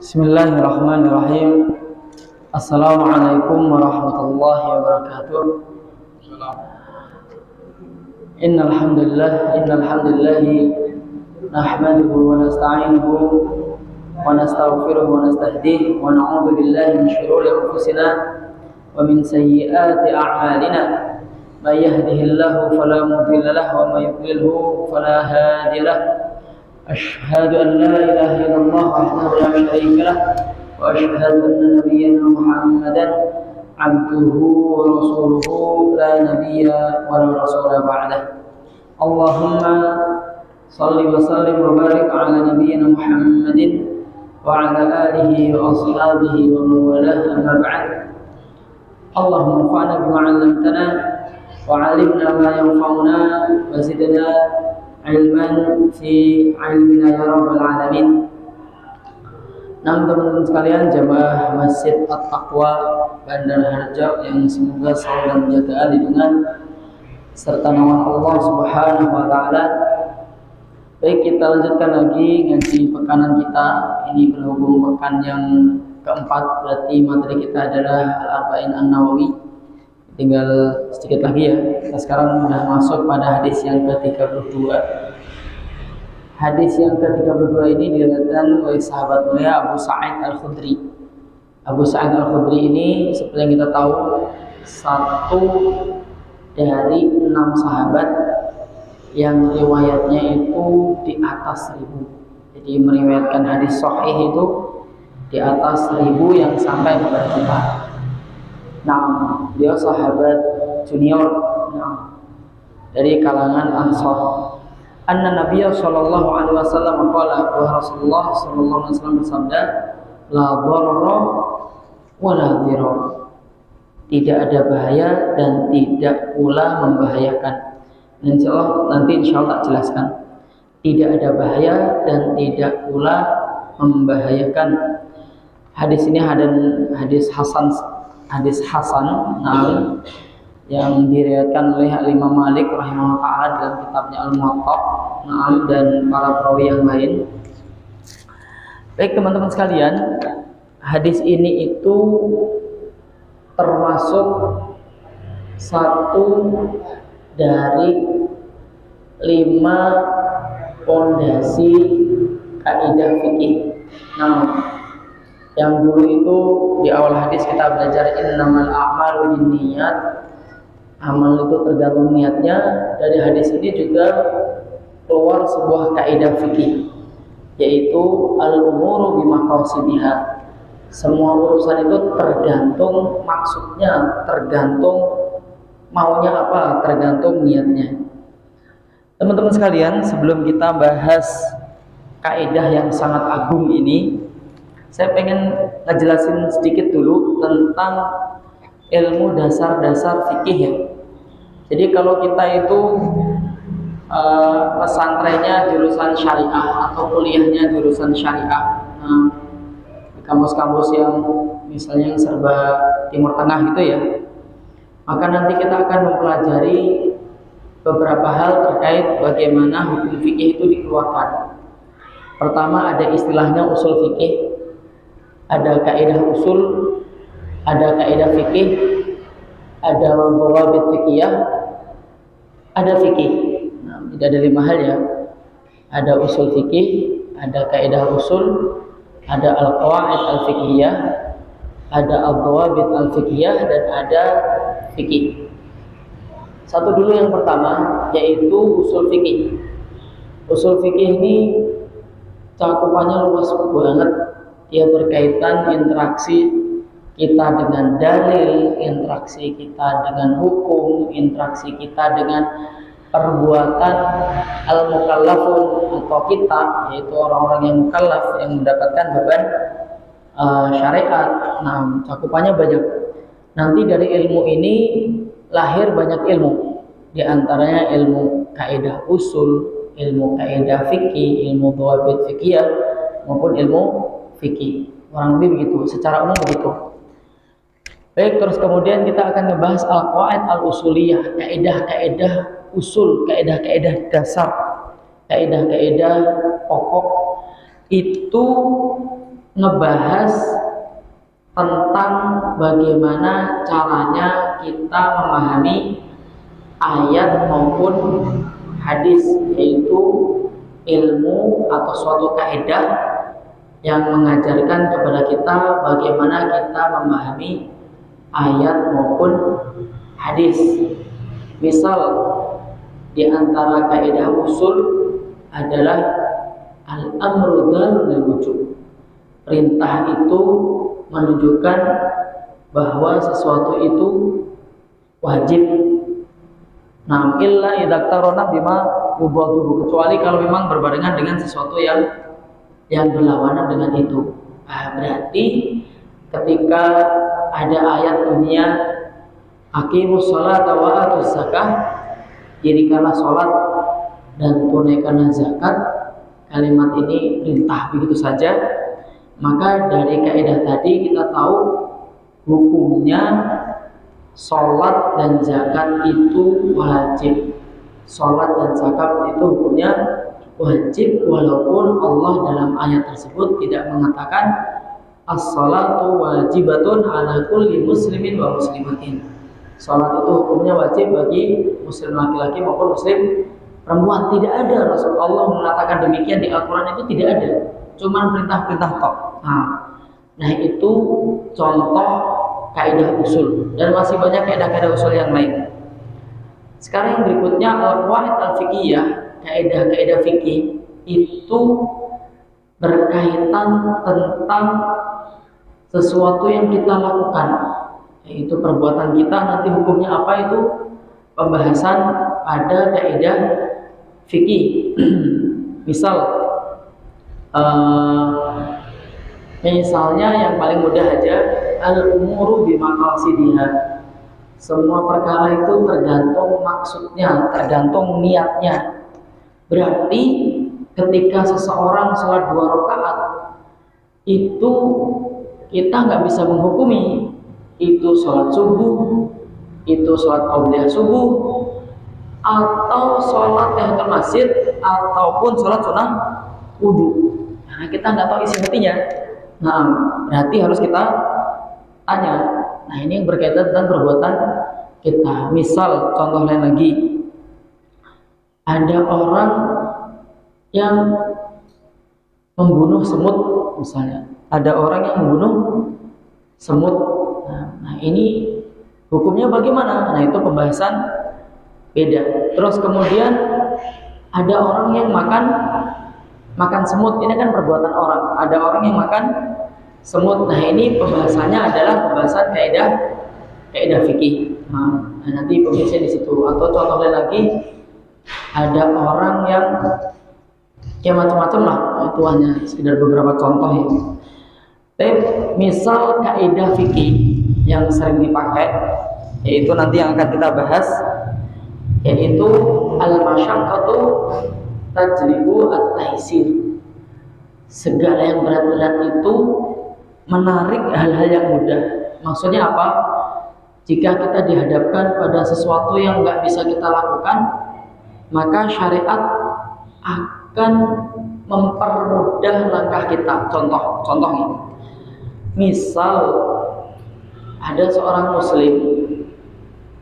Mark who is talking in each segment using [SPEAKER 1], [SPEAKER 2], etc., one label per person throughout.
[SPEAKER 1] Bismillahirrahmanirrahim. Assalamualaikum warahmatullahi wabarakatuh. Innal hamdalillah nahmaduhu wa nasta'inuhu wa nastaghfiruhu wa nastahdihi wa na'udzu billahi min shururi anfusina wa min sayyiati a'malina. May yahdihillahu fala mudilla lahu wa may yudlilhu fala hadiya lahu. أشهد أن لا إله إلا الله وحده لا شريك له وأشهد أن نبينا محمدا عبده ورسوله لا نبي ولا رسول بعده. اللهم صل وسلم وبارك على نبينا محمد وعلى آله وأصحابه ومن والاه أما بعد. اللهم انفعنا بما علمتنا وعلمنا ما ينفعنا وزدنا ilman fi ilmina ya rabbal alamin. Nah, teman-teman sekalian, jamaah Masjid At-Taqwa Bandar Harjo yang semoga selalu dalam jagaan lindungan serta naungan Allah Subhanahu wa taala. Baik, kita lanjutkan lagi ngaji pekanan kita. Ini berhubung pekan yang keempat, berarti materi kita adalah Al-Arba'in An-Nawawi. Tinggal sedikit lagi ya. Kita sekarang sudah masuk pada hadis yang ke-32. Hadis yang ke-32 ini diriwayatkan oleh sahabat mulia Abu Sa'id Al-Khudri. Abu Sa'id Al-Khudri ini seperti yang kita tahu satu dari 6 sahabat yang riwayatnya itu di atas 1000. Jadi meriwayatkan hadis sahih itu di atas 1000 yang sampai kepada kita. Nah, dia sahabat junior, dari kalangan Ansar. Anna Nabiya sallallahu alaihi wasallam qala, wa Rasulullah sallallahu alaihi wasallam bersabda, la dharra wa la dhirar. Tidak ada bahaya dan tidak pula membahayakan. Insyaallah tak jelaskan. Tidak ada bahaya dan tidak pula membahayakan. Hadis ini hadis Hasan yang diriwayatkan oleh Imam Malik rahimahullah taala dalam kitabnya Al-Muwatta dan para perawi yang lain. Baik teman-teman sekalian, hadis ini itu termasuk satu dari 5 pondasi kaidah fikih. Yang dulu itu di awal hadis kita belajar innamal a'malu binniyat. Amal itu tergantung niatnya. Dari hadis ini juga keluar sebuah kaidah fikih, yaitu al-umuru bimaqasidiha. Semua urusan itu tergantung maksudnya, tergantung maunya apa, tergantung niatnya. Teman-teman sekalian, sebelum kita bahas kaidah yang sangat agung ini, saya pengen ngejelasin sedikit dulu tentang ilmu dasar-dasar fikih ya. Jadi kalau kita itu pesantrennya jurusan syariah atau kuliahnya jurusan syariah, di kampus-kampus yang misalnya yang serba Timur Tengah gitu ya, maka nanti kita akan mempelajari beberapa hal terkait bagaimana hukum fikih itu dikeluarkan. Pertama ada istilahnya usul fikih. Ada kaidah usul, ada kaidah fikih, ada dhawabit fikih, ada fikih. Tidak ada 5 hal ya. Ada usul fikih, ada kaidah usul, ada al-qawaid al-fiqhiyah, ada al-dhawabit al-fiqhiyah, dan ada fikih. Satu dulu yang pertama, yaitu usul fikih. Usul fikih ini cakupannya luas banget. Dia berkaitan interaksi kita dengan dalil, interaksi kita dengan hukum, interaksi kita dengan perbuatan al-mukallafun atau kita, yaitu orang-orang yang mukallaf yang mendapatkan beban syariat. Nah, cakupannya banyak. Nanti dari ilmu ini lahir banyak ilmu. Di antaranya ilmu kaidah usul, ilmu kaidah fikih, ilmu dhawabit fikih maupun ilmu fikih. Kurang lebih begitu, secara umum begitu. Baik, terus kemudian kita akan ngebahas al-qawaid al-usuliyah, kaidah-kaidah usul, kaidah-kaidah dasar, kaidah-kaidah pokok. Itu ngebahas tentang bagaimana caranya kita memahami ayat maupun hadis, yaitu ilmu atau suatu kaidah yang mengajarkan kepada kita bagaimana kita memahami ayat maupun hadis. Misal di antara kaidah usul adalah al-amru dalil wujub. Perintah itu menunjukkan bahwa sesuatu itu wajib. Nah, illa idza tarona bima yubadu, kecuali kalau memang berbarengan dengan sesuatu yang berlawanan dengan itu. Berarti ketika ada ayat bunyinya aqimus sholata wa atuz zakah, dirikanlah sholat dan tunaikanlah zakat, kalimat ini perintah begitu saja, maka dari kaidah tadi kita tahu hukumnya sholat dan zakat itu wajib. Sholat dan zakat itu hukumnya wajib, walaupun Allah dalam ayat tersebut tidak mengatakan as-sholatu wajibatun ala kulli muslimin wa muslimatin. Sholat itu hukumnya wajib bagi muslim laki-laki maupun muslim perempuan. Tidak ada, Rasulullah mengatakan demikian di Al-Quran, itu tidak ada, cuman perintah-perintah tok. Nah itu contoh kaidah usul, dan masih banyak kaidah-kaidah usul yang lain. Sekarang yang berikutnya al-qawaid al-fiqhiyah, kaidah-kaidah fikih itu berkaitan tentang sesuatu yang kita lakukan, yaitu perbuatan kita, nanti hukumnya apa, itu pembahasan pada kaidah fikih. Misalnya yang paling mudah aja, al-umuru bimaqasidiha. Semua perkara itu tergantung maksudnya, tergantung niatnya. Berarti ketika seseorang sholat 2 rakaat itu kita nggak bisa menghukumi itu sholat subuh, itu sholat qabliyah subuh, atau sholat tahiyatul masjid, ataupun sholat sunnah wudu. Nah, kita nggak tahu isi hatinya. Nah, berarti harus kita tanya. Nah, ini yang berkaitan dengan perbuatan kita. Misal, contoh lain lagi, ada orang yang membunuh semut, misalnya. Ada orang yang membunuh semut. Nah, ini hukumnya bagaimana? Nah, itu pembahasan beda. Terus kemudian ada orang yang makan semut, ini kan perbuatan orang. Ada orang yang makan semut. Nah, ini pembahasannya adalah pembahasan kaidah fikih. Nah, nanti pembahasan di situ. Atau contoh lain lagi, ada orang yang ya macam-macam lah. Itu hanya sekedar beberapa contoh ya. Misal kaidah fikih yang sering dipakai, yaitu nanti yang akan kita bahas, yaitu al-masyaqqatu tajlibu at-taysir. Segala yang berat-berat itu menarik hal-hal yang mudah. Maksudnya apa? Jika kita dihadapkan pada sesuatu yang nggak bisa kita lakukan, maka syariat akan mempermudah langkah kita. Contohnya, misal ada seorang muslim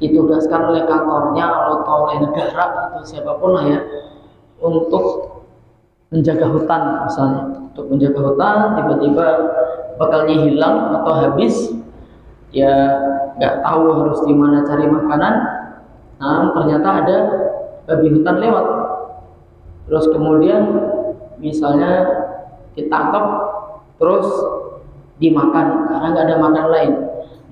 [SPEAKER 1] ditugaskan oleh kantornya atau oleh negara atau siapapun lah ya, untuk menjaga hutan misalnya. Untuk menjaga hutan, tiba-tiba bekalnya hilang atau habis, ya nggak tahu harus di mana cari makanan. Nah, ternyata ada babi hutan lewat. Terus kemudian misalnya ditangkap, terus dimakan karena nggak ada makan lain.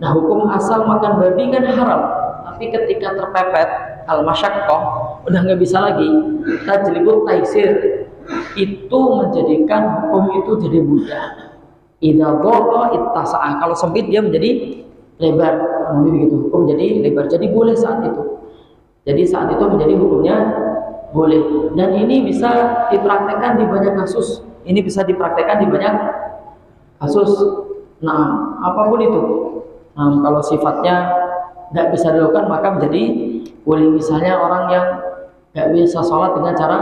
[SPEAKER 1] Nah, hukum asal makan babi kan haram, tapi ketika terpepet al-masyaqqah udah nggak bisa lagi, tajlibut taysir, itu menjadikan hukum itu jadi mudah. Idza dhaqa ittasa'a, kalau sempit dia menjadi lebar. Begitu, hukum jadi lebar, jadi boleh saat itu. Jadi saat itu menjadi hukumnya boleh. Dan ini bisa dipraktekkan di banyak kasus. Ini bisa dipraktekkan di banyak kasus. Nah, apapun itu. Nah, kalau sifatnya nggak bisa dilakukan, maka menjadi boleh. Misalnya orang yang nggak bisa sholat dengan cara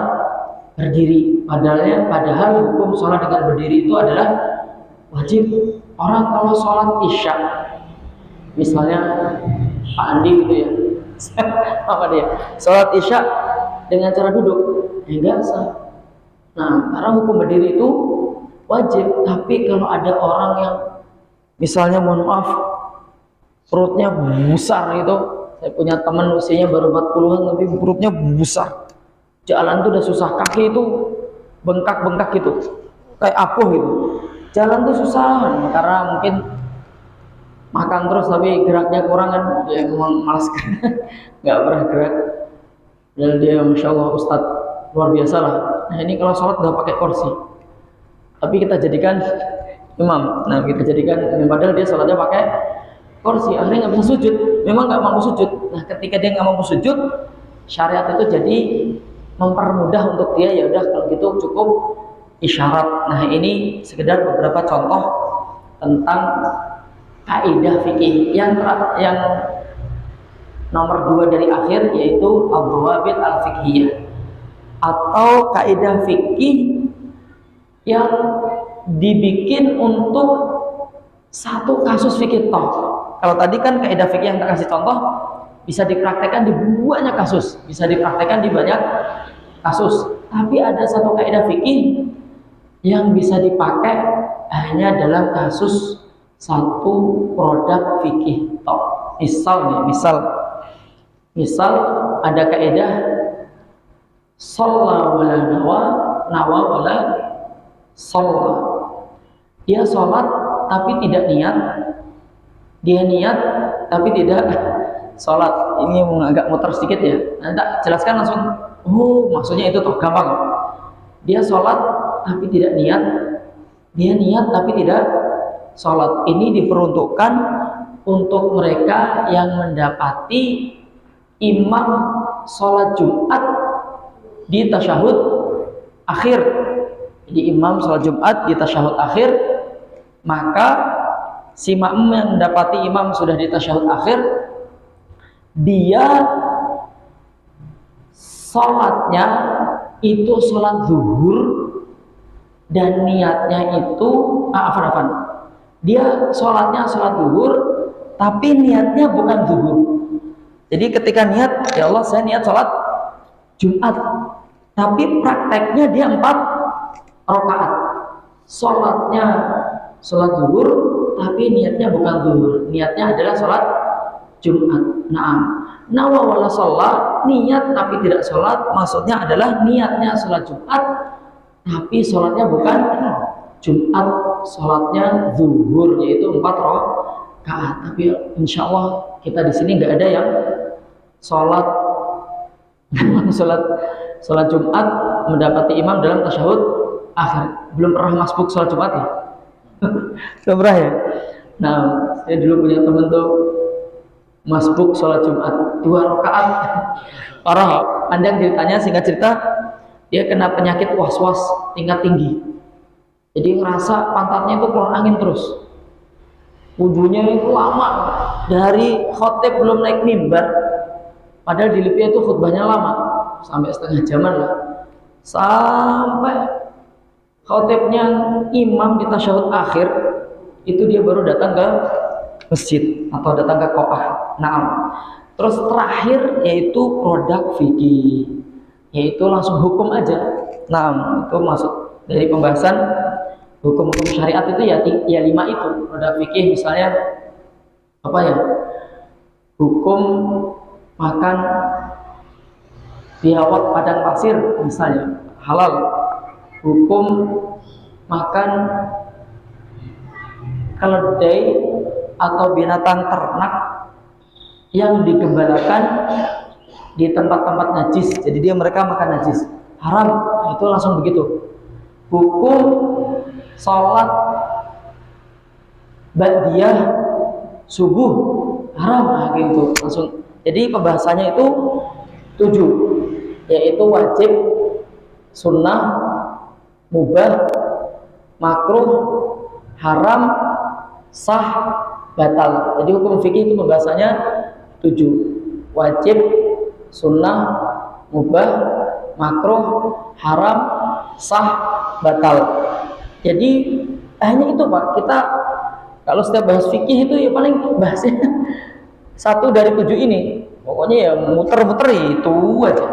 [SPEAKER 1] berdiri, padahal hukum sholat dengan berdiri itu adalah wajib orang kalau sholat isya, misalnya Pak Andi gitu ya, apa dia sholat isya dengan cara duduk, enggak sah. Nah, karena hukum berdiri itu wajib. Tapi kalau ada orang yang misalnya mohon maaf perutnya besar gitu, saya punya teman usianya baru 40-an tapi perutnya besar, jalan tuh udah susah, kaki itu bengkak-bengkak gitu, kayak apuh gitu, jalan tuh susah karena mungkin makan terus tapi geraknya kurang kan, dia memang malas nggak pernah gerak. Dan dia masya Allah Ustadz luar biasa lah. Nah ini kalau sholat nggak pakai kursi, tapi kita jadikan imam. Nah kita jadikan, padahal dia sholatnya pakai kursi, akhirnya nggak bisa sujud. Memang nggak mampu sujud. Nah ketika dia nggak mampu sujud, syariat itu jadi mempermudah untuk dia. Ya udah kalau gitu cukup isyarat. Nah ini sekedar beberapa contoh tentang kaidah fikih yang nomor 2 dari akhir, yaitu ad-dhawabit al-fiqhiyah atau kaidah fikih yang dibikin untuk satu kasus fikih toh. Kalau tadi kan kaidah fikih yang tak kasih contoh bisa dipraktekkan di banyak kasus, bisa dipraktekkan di banyak kasus. Tapi ada satu kaidah fikih yang bisa dipakai hanya dalam kasus satu produk fikih toh. Misal ada kaidah shalla wala nawa wala shalla. Dia sholat tapi tidak niat, dia niat tapi tidak sholat. Ini agak muter sedikit ya, nanti jelaskan langsung. Oh maksudnya itu toh, gampang. Dia sholat tapi tidak niat, dia niat tapi tidak sholat. Ini diperuntukkan untuk mereka yang mendapati imam sholat Jumat di tasyahud akhir. Jadi imam sholat Jumat di tasyahud akhir, maka si makmum yang mendapati imam sudah di tasyahud akhir, dia sholatnya itu sholat zuhur dan niatnya itu dia sholatnya sholat zuhur tapi niatnya bukan zuhur. Jadi ketika niat, ya Allah saya niat sholat Jumat, tapi prakteknya dia 4 rakaat. Sholatnya sholat zuhur, tapi niatnya bukan zuhur, niatnya adalah sholat Jumat. Nawa wala sholat, niat tapi tidak sholat, maksudnya adalah niatnya sholat Jumat, tapi sholatnya bukan Jumat, sholatnya zuhur, yaitu 4 rakaat. Tapi insya Allah kita di sini nggak ada yang sholat Jumat mendapati imam dalam tasyahud akhir. Belum pernah masbuk sholat Jumat ya? Belum pernah ya? Nah, saya dulu punya temen tuh masbuk sholat Jumat 2 rakaat. Parah, panjang ceritanya, singkat cerita dia kena penyakit was-was tingkat tinggi. Jadi ngerasa pantatnya itu keluar angin terus. Wudunya itu lama, dari khotib belum naik mimbar, padahal di Libya itu khutbahnya lama, sampai setengah jaman lah, sampai khotibnya imam di tasyahud akhir itu dia baru datang ke masjid atau datang ke qa'ah. Terus terakhir yaitu produk fikih, yaitu langsung hukum aja. Itu masuk dari pembahasan hukum-hukum syariat itu ya 5 itu. Produk fikih misalnya apa ya? Hukum makan biawak padang pasir misalnya halal. Hukum makan keledai atau binatang ternak yang digembalakan di tempat-tempat najis, jadi mereka makan najis, haram. Itu langsung begitu. Hukum sholat ba'diyah subuh haram, gitu langsung. Jadi pembahasannya itu 7, yaitu wajib, sunnah, mubah, makruh, haram, sah, batal. Jadi hukum fikih itu pembahasannya 7, wajib, sunnah, mubah, makruh, haram, sah, batal. Jadi hanya itu Pak, kita kalau setiap bahas fikih itu ya paling bahasnya satu dari 7 ini, pokoknya ya muter-muter itu aja.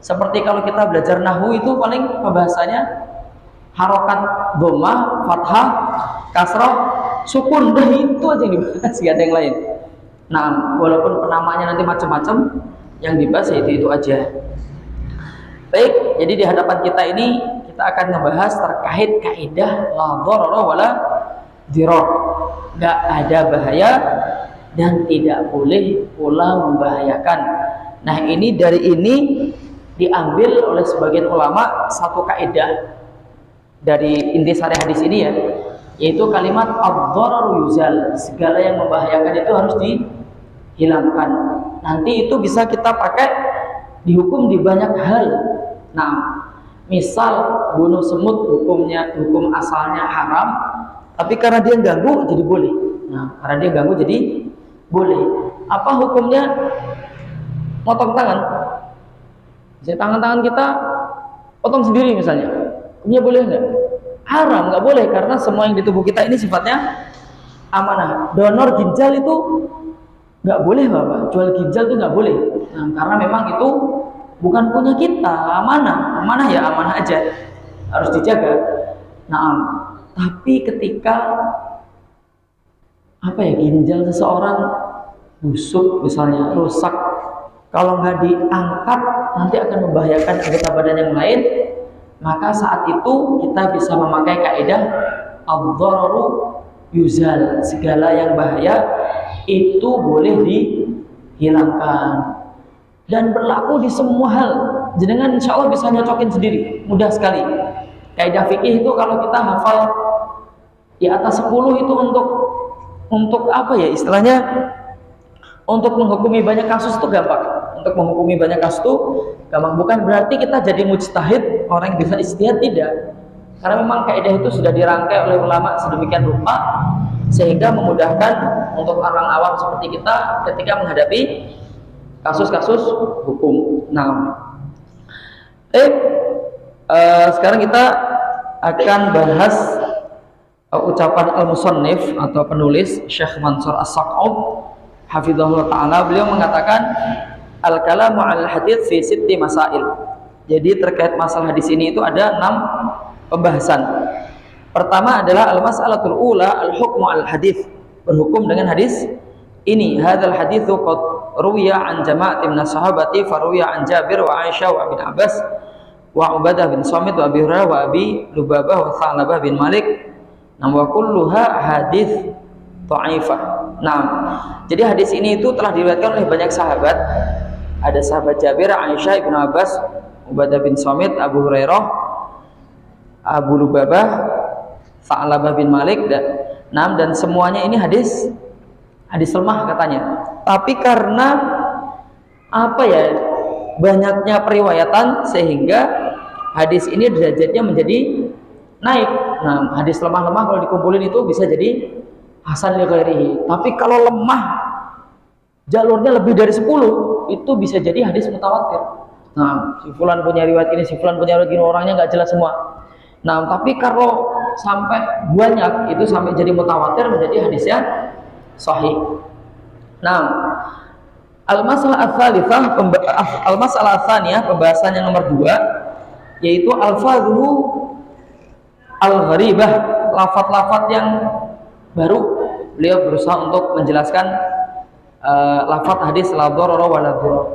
[SPEAKER 1] Seperti kalau kita belajar nahwu itu paling pembahasannya harokat dhammah, fathah, kasrah, sukun, dah itu aja yang dibahas, gak ada yang lain. Nah, walaupun penamanya nanti macam-macam, yang dibahas ya itu aja. Baik, jadi di hadapan kita ini kita akan ngebahas terkait kaidah la dharara wala dhirar. Gak ada bahaya dan tidak boleh pula membahayakan. Nah, ini dari ini diambil oleh sebagian ulama satu kaidah dari intisari hadis ini ya, yaitu kalimat ad-dhararu yuzal, segala yang membahayakan itu harus dihilangkan. Nanti itu bisa kita pakai dihukum di banyak hal. Nah, misal bunuh semut hukum asalnya haram, tapi karena dia ganggu jadi boleh. Nah, karena dia ganggu jadi boleh. Apa hukumnya? Potong tangan. Jadi tangan-tangan kita potong sendiri misalnya, hukumnya boleh nggak? Haram, nggak boleh, karena semua yang di tubuh kita ini sifatnya amanah. Donor ginjal itu nggak boleh Bapak, jual ginjal itu nggak boleh. Nah, karena memang itu bukan punya kita, amanah ya amanah aja, harus dijaga. Nah, tapi ketika ginjal seseorang busuk misalnya, rusak, kalau nggak diangkat nanti akan membahayakan anggota badan yang lain, maka saat itu kita bisa memakai kaidah ad-dhararu yuzal, segala yang bahaya itu boleh dihilangkan, dan berlaku di semua hal. Jenengan insya Allah bisa nyocokin sendiri, mudah sekali. Kaidah fikih itu kalau kita hafal di atas 10 itu untuk apa ya istilahnya, untuk menghukumi banyak kasus itu gampang. Untuk menghukumi banyak kasus itu gampang. Bukan berarti kita jadi mujtahid, orang yang bisa ijtihad, tidak. Karena memang kaidah itu sudah dirangkai oleh ulama sedemikian rupa sehingga memudahkan untuk orang awam seperti kita ketika menghadapi kasus-kasus hukum. Nah, sekarang kita akan bahas ucapan al-musannif atau penulis Syekh Mansur As-Saqaf hafizahullah ta'ala. Beliau mengatakan al-kalamu al-hadits fi sitti masail. Jadi terkait masalah hadis ini itu ada 6 pembahasan. Pertama adalah al-mas'alatul ula al-hukmu al-hadits, berhukum dengan hadis ini. Hadzal haditsu qad ruwiya an jama'atin minas sahabati faruwiya an Jabir wa Aisyah wa Ibn Abbas wa Ubadah bin Samit wa Abi Hurairah wa Abi Lubabah wa Tha'labah bin Malik. Nah, wa kulluha hadis dhaifah. Nah, jadi hadis ini itu telah diriwayatkan oleh banyak sahabat. Ada sahabat Jabir, Aisyah, Ibn Abbas, Ubadah bin Samit, Abu Hurairah, Abu Lubabah, Tha'labah bin Malik, dan semuanya ini hadis lemah katanya. Tapi karena banyaknya periwayatan sehingga hadis ini derajatnya menjadi naik. Nah, hadis lemah-lemah kalau dikumpulin itu bisa jadi hasan li ghairihi. Tapi kalau lemah jalurnya lebih dari 10, itu bisa jadi hadis mutawatir. Nah, si fulan punya riwayat ini, si fulan punya riwayat ini, orangnya nggak jelas semua. Nah, tapi kalau sampai banyak itu sampai jadi mutawatir, menjadi hadisnya sahih. Nah, al-masalah ats-tsalitsah, al-masalah ats-tsaniyah, pembahasan yang nomor 2, yaitu al-fadhu al-gharibah, lafaz-lafaz yang baru. Beliau berusaha untuk menjelaskan lafaz hadis la dharara wa la dhirar,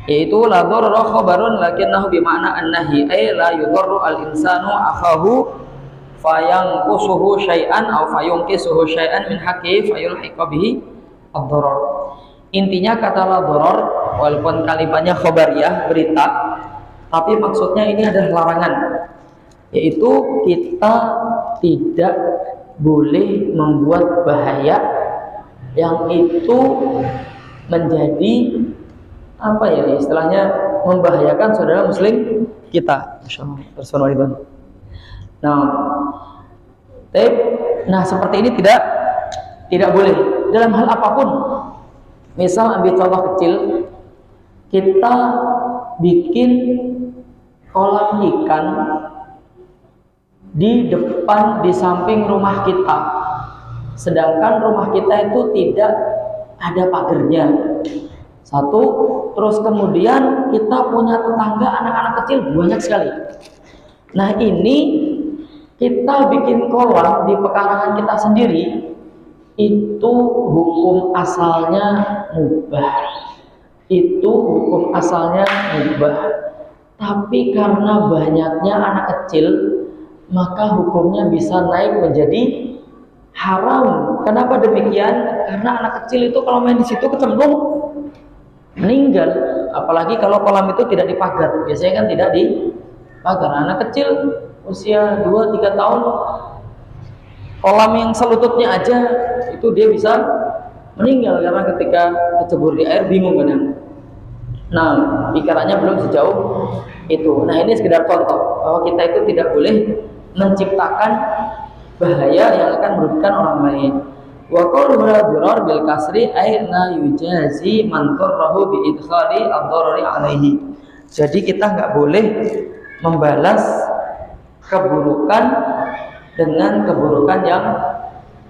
[SPEAKER 1] yaitu la dharara khabarun lakinnahu bi ma'na an-nahi, ay la yudarru al-insanu akhahu fayanqusuhu syai'an aw fayunqisuhu syai'an min haqqihi fayulhiqa bihi ad-dharar. Intinya kata la dharar walaupun kalimatnya khabariyah, berita, tapi maksudnya ini adalah larangan, yaitu kita tidak boleh membuat bahaya yang itu menjadi istilahnya membahayakan saudara muslim kita. Insyaallah. Nah, seperti ini tidak boleh dalam hal apapun. Misal ambil contoh kecil, kita bikin kolam ikan di depan, di samping rumah kita, sedangkan rumah kita itu tidak ada pagernya. Satu, terus kemudian kita punya tetangga anak-anak kecil banyak sekali. Nah ini kita bikin kolam di pekarangan kita sendiri, itu hukum asalnya mubah. Itu hukum asalnya mubah. Tapi karena banyaknya anak kecil, maka hukumnya bisa naik menjadi haram. Kenapa demikian? Karena anak kecil itu kalau main di situ kecemplung meninggal. Apalagi kalau kolam itu tidak dipagar. Biasanya kan tidak dipagar. Anak kecil usia 2-3 tahun, kolam yang selututnya aja itu dia bisa meninggal karena ketika kecebur di air bingung kadang. Nah, pikirannya belum sejauh itu. Nah, ini sekedar contoh bahwa kita itu tidak boleh menciptakan bahaya yang akan merugikan orang lain. Wa qawluhu la dirar bil kasri ay la yujazi man darrahu bi idkhali ad-darari alaihi. Jadi kita nggak boleh membalas keburukan dengan keburukan yang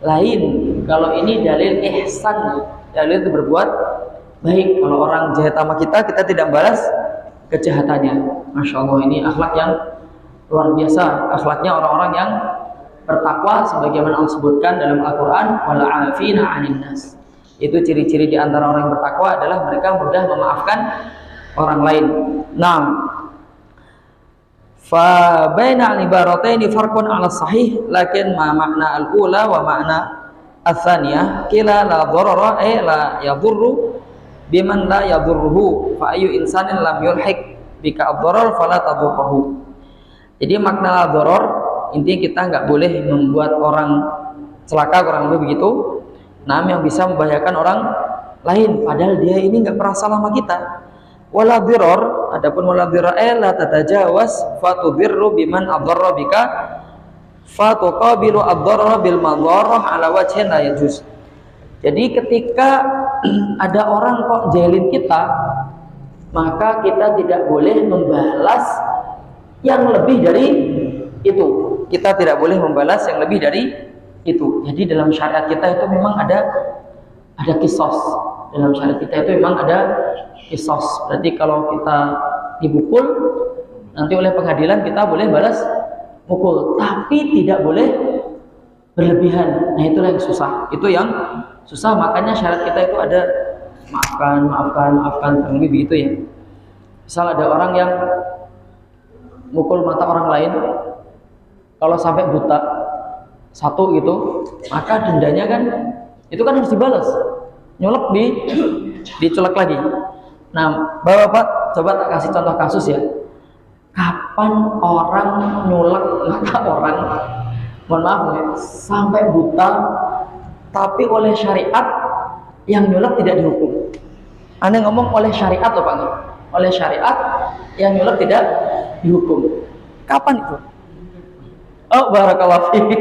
[SPEAKER 1] lain. Kalau ini dalil ihsan, dalil itu berbuat baik. Kalau orang jahat sama kita, kita tidak balas kejahatannya. Masya Allah, ini akhlak yang luar biasa. Akhlaknya orang-orang yang bertakwa, sebagaimana Allah sebutkan dalam Al-Quran, wal 'afina 'anil nas. Itu ciri-ciri di antara orang yang bertakwa adalah mereka mudah memaafkan orang lain. Nah, fa baina al-ibarataini farqun 'ala sahih, lakin ma makna al-ula wa makna ats-tsaniyah kila la dharara ay la yadurru biman la yadurruhu fa ayu insanin lam yulhiq bika ad-dharar fala tadurruhu. Jadi makna la dharar, intinya kita nggak boleh membuat orang celaka, kurang lebih begitu. Nah, yang bisa membahayakan orang lain padahal dia ini nggak pernah salah sama kita. Wala dhirar, adapun wala dhirar la tatajawaz fatudirru biman adarra bika fatuqabilu ad-darara bil madarrah ala wajhin la yajuz. Jadi ketika ada orang kok jahilin kita, maka kita tidak boleh membalas yang lebih dari itu. Kita tidak boleh membalas yang lebih dari itu. Jadi dalam syariat kita itu memang ada kisos. Dalam syariat kita itu memang ada kisos. Berarti kalau kita dipukul, nanti oleh pengadilan kita boleh balas mukul, tapi tidak boleh berlebihan. Nah, itulah yang susah. Itu yang susah, makanya syariat kita itu ada maafkan, kurang lebih begitu ya. Misal ada orang yang mukul mata orang lain, kalau sampai buta satu gitu, maka dendanya kan itu kan harus dibalas, nyolok dicolek lagi. Nah, Bapak coba tak kasih contoh kasus ya. Kapan orang nyolek mata orang, mohon maaf ya, sampai buta, tapi oleh syariat yang nyolek tidak dihukum. Anda ngomong oleh syariat loh Pak, oleh syariat yang nyolek tidak dihukum. Kapan itu? Oh, barakallahu fiik.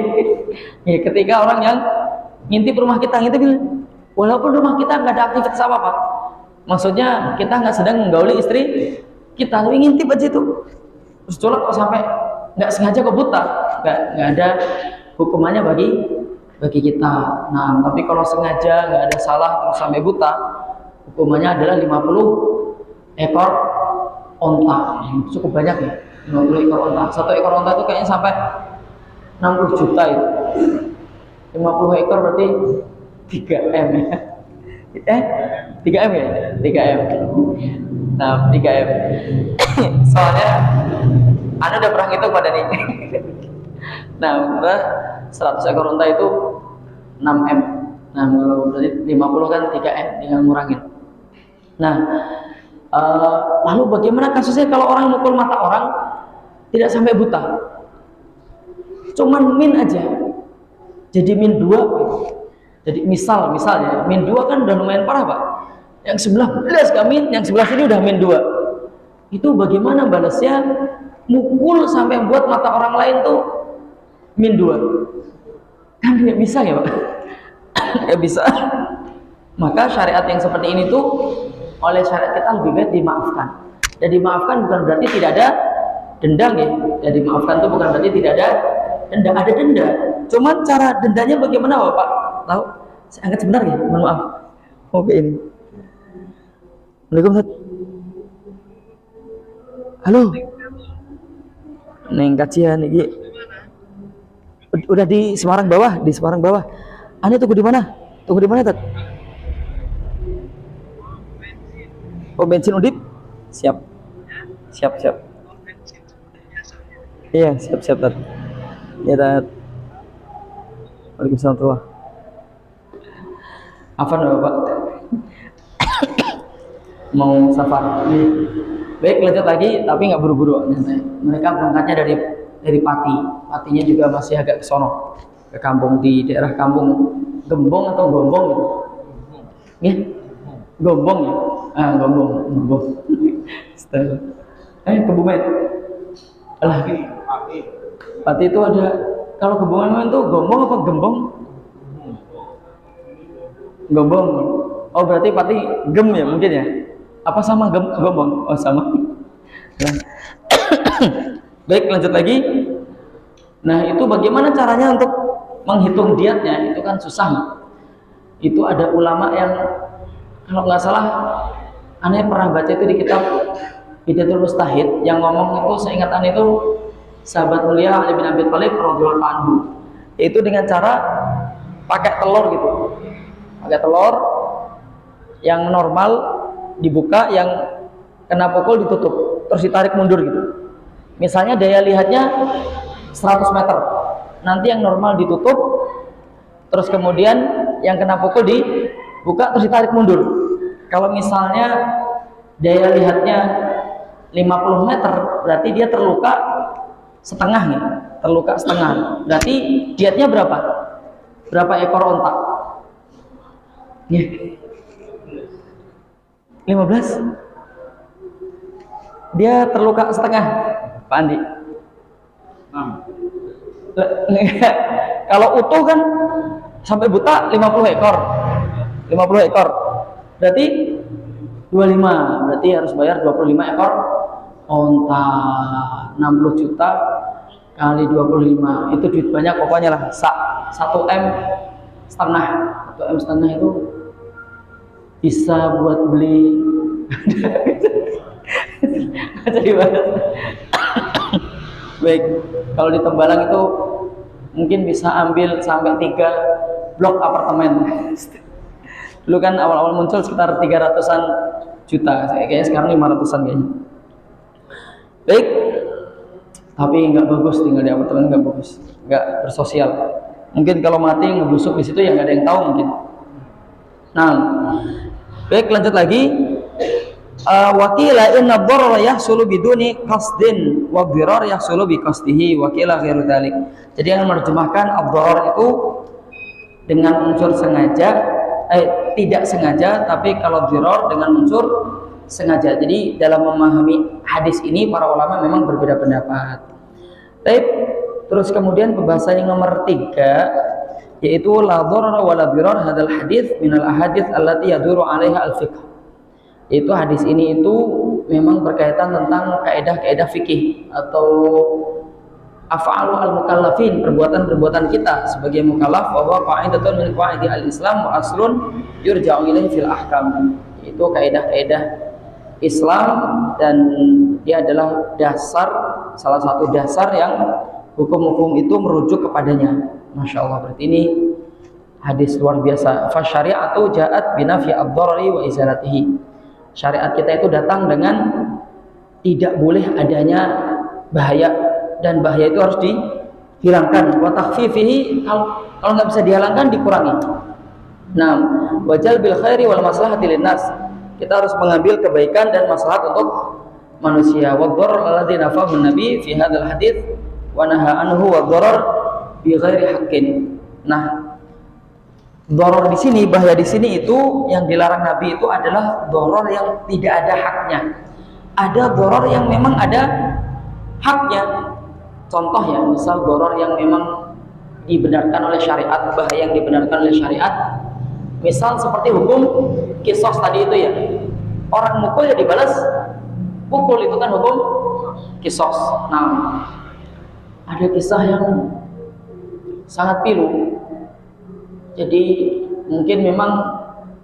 [SPEAKER 1] Ya, ketika orang yang ngintip rumah kita, walaupun rumah kita nggak ada aktivitas apa-apa, maksudnya kita nggak sedang menggauli istri kita, tapi ngintip aja itu, terus colok kok sampai nggak sengaja kok buta, nggak ada hukumannya bagi kita. Nah, tapi kalau sengaja nggak ada salah terus sampai buta, hukumannya adalah 50 ekor onta. Cukup banyak ya, 50 ekor onta. Satu ekor onta itu kayaknya sampai 60 juta itu. 50 ekor berarti 3M ya. 3M ya? 3M. Nah, 3M. Soalnya Anda udah pernah ngitung pada nih. Nah, 100 ekor unta itu 6M. Nah, kalau berarti 50 kan 3M, tinggal ngurangin. Nah, lalu bagaimana kasusnya kalau orang mukul mata orang tidak sampai buta? Cuman min aja. Jadi min 2. Jadi misalnya min 2 kan udah lumayan parah Pak. Yang sebelah belas gak min, yang sebelah sini udah min 2. Itu bagaimana balasnya? Mukul sampai buat mata orang lain tuh min 2. Kan nggak bisa ya Pak? Nggak bisa. Maka syariat yang seperti ini tuh oleh syariat kita lebih baik dimaafkan. Dan dimaafkan bukan berarti tidak ada dendam ya. Dan dimaafkan tuh bukan berarti tidak ada Denda, ada denda. Cuman cara dendanya bagaimana Bapak? Tahu? Saya angkat sebentar ya, mohon maaf. Oke ini. Assalamualaikum Ustaz. Halo. Neng kacian iki. Udah di Semarang bawah, di Semarang bawah. Ane tunggu di mana? Tunggu di mana, Tat? Oh, bensin Undip? Siap. Siap. Iya, siap, Tat. Ya, Tat. Waalaikumsalam warahmatullahi. Afan, Bapak. Mau safar. Baik, lanjut lagi, tapi nggak buru-buru. Mereka berangkatnya dari Pati. Patinya juga masih agak ke sono, ke kampung, di daerah kampung Gembong atau Gombong gitu. Ya? Gombong ya? Gombong. Kebumen. Alah, Pati itu ada, kalau Kebumen itu Gombong apa Gembong? Gombong. Oh, berarti Pati Gem ya mungkin ya? Apa sama Gombong? Oh, sama. Baik, lanjut lagi. Nah, itu bagaimana caranya untuk menghitung diatnya? Itu kan susah. Itu ada ulama yang, kalau nggak salah, aneh pernah baca itu di kitab Bidatul Mustahid, yang ngomong itu, seingat aneh itu sahabat mulia Ali bin Abi Thalib radhiyallahu anhu. Itu dengan cara pakai telur gitu. Pakai telur yang normal dibuka, yang kena pukul ditutup, terus ditarik mundur gitu. Misalnya daya lihatnya 100 meter, nanti yang normal ditutup, terus kemudian yang kena pukul dibuka terus ditarik mundur. Kalau misalnya daya lihatnya 50 meter, berarti dia terluka setengah ya, terluka setengah. Berarti diatnya berapa? Berapa ekor onta? Ya. 15. Dia terluka setengah, Pak Andi. Kalau utuh kan sampai buta 50 ekor. 50 ekor. Berarti 25. Berarti harus bayar 25 ekor onta. 60 juta kali 25. Itu duit banyak pokoknya lah. 1 M setengah. 1 M setengah itu bisa buat beli jadi banget. Baik, kalau di Tembalang itu mungkin bisa ambil sampai 3 blok apartemen. Dulu kan awal-awal muncul sekitar 300-an juta, kayaknya sekarang 500-an kayaknya. Baik, tapi nggak bagus tinggal di apartemen, nggak bagus, nggak bersosial. Mungkin kalau mati ngebusuk di situ ya nggak ada yang tahu mungkin. Nah, baik, lanjut lagi. Wakila inna dharra yahsulu biduni qasdin wa dhirar yahsulu bi qasdihi wa qila ghairu dzalik. Jadi yang menerjemahkan ad-dharar itu dengan unsur sengaja, tidak sengaja, tapi kalau dhirar dengan unsur sengaja. Jadi dalam memahami hadis ini para ulama memang berbeda pendapat. Baik, terus kemudian pembahasan yang nomor 3, yaitu la dharara wa la dhirar hadzal hadits minal ahadits allati yaduru 'alaiha al-fiqh. Itu hadis ini itu memang berkaitan tentang kaidah-kaidah fikih atau af'alu al-mukallafin, perbuatan-perbuatan kita sebagai mukallaf, bahwa qa'idatun min qawaidi al-Islam wa aslun yurja'u ilaihi fil ahkam. Itu kaidah-kaidah Islam dan dia adalah dasar, salah satu dasar yang hukum-hukum itu merujuk kepadanya. Masya Allah, berarti ini hadis luar biasa. Fa syari'atu ja'at binafi ad-dharari wa izalatihi. Syariat kita itu datang dengan tidak boleh adanya bahaya, dan bahaya itu harus dihilangkan. Wa takhfifihi, kalau nggak bisa dihilangkan dikurangi. Nah, wajal bil khairi wal maslahati linnas. Kita harus mengambil kebaikan dan maslahat untuk manusia. Wa dharar alladzi nafahu nabi fi hadzal hadits wa naha anhu wa dharar bi ghairi haqqin. Nah, doror di sini, bahaya di sini itu yang dilarang Nabi itu adalah doror yang tidak ada haknya. Ada doror yang memang ada haknya. Contoh ya, misal doror yang memang dibenarkan oleh syariat, bahaya yang dibenarkan oleh syariat. Misal seperti hukum kisos tadi itu ya, orang mukul ya dibalas pukul, itu kan hukum kisos. Nah, ada kisah yang sangat pilu. Jadi mungkin memang